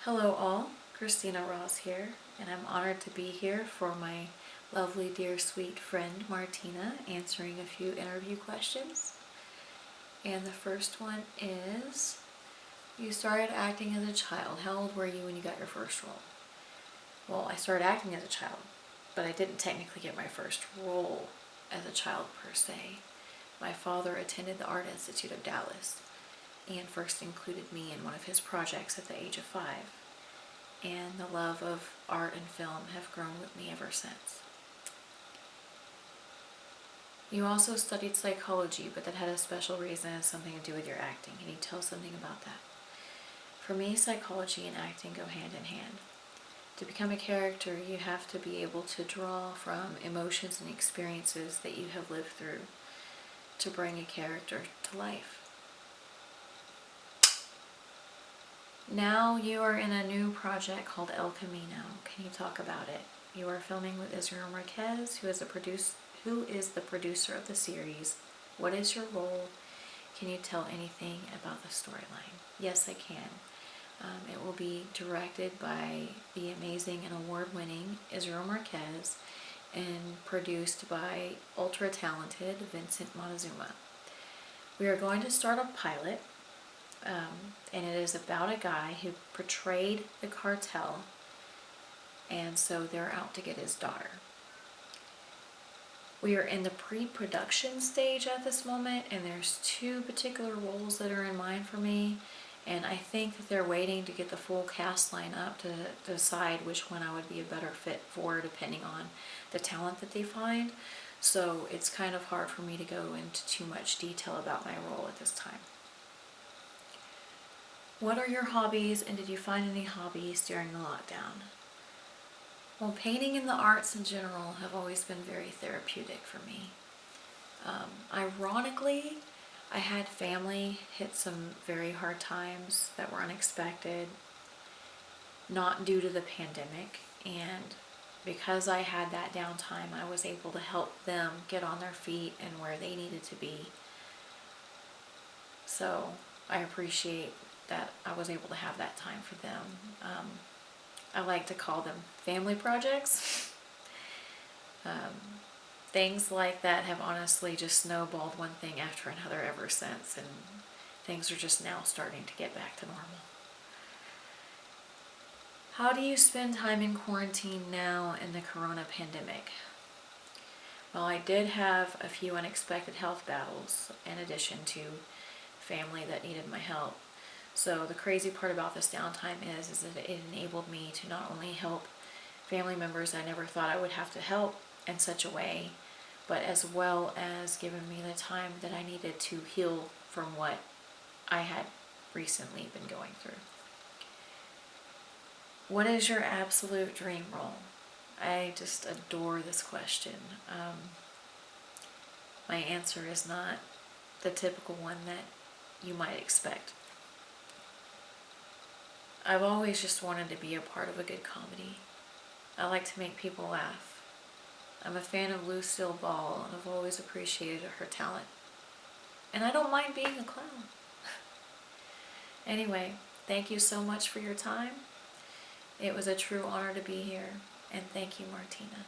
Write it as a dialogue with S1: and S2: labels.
S1: Hello all, Christina Roz here, and I'm honored to be here for my lovely, dear, sweet friend Martina answering a few interview questions. And the first one is, you started acting as a child. How old were you when you got your first role? Well, I started acting as a child, but I didn't technically get my first role as a child per se. My father attended the Art Institute of Dallas and first included me in one of his projects at the age of 5. And the love of art and film have grown with me ever since. You also studied psychology, but that had a special reason and something to do with your acting. Can you tell something about that? For me, psychology and acting go hand in hand. To become a character, you have to be able to draw from emotions and experiences that you have lived through to bring a character to life. Now you are in a new project called El Camino. Can you talk about it? You are filming with Israel Marquez, who is the producer of the series. What is your role? Can you tell anything about the storyline? Yes, I can. It will be directed by the amazing and award-winning Israel Marquez and produced by ultra-talented Vincent Montezuma. We are going to start a pilot, and it is about a guy who portrayed the cartel, and so they're out to get his daughter. We are in the pre-production stage at this moment, and there's 2 particular roles that are in mind for me, and I think that they're waiting to get the full cast line up to decide which one I would be a better fit for, depending on the talent that they find. So it's kind of hard for me to go into too much detail about my role at this time. What are your hobbies, and did you find any hobbies during the lockdown? Well, painting and the arts in general have always been very therapeutic for me. Ironically, I had family hit some very hard times that were unexpected, not due to the pandemic, and because I had that downtime, I was able to help them get on their feet and where they needed to be. So I appreciate that I was able to have that time for them. I like to call them family projects. Things like that have honestly just snowballed one thing after another ever since, and things are just now starting to get back to normal. How do you spend time in quarantine now in the corona pandemic? Well, I did have a few unexpected health battles in addition to family that needed my help. So the crazy part about this downtime is that it enabled me to not only help family members I never thought I would have to help in such a way, but as well as giving me the time that I needed to heal from what I had recently been going through. What is your absolute dream role? I just adore this question. My answer is not the typical one that you might expect. I've always just wanted to be a part of a good comedy. I like to make people laugh. I'm a fan of Lucille Ball, and I've always appreciated her talent. And I don't mind being a clown. Anyway, thank you so much for your time. It was a true honor to be here, and thank you, Martina.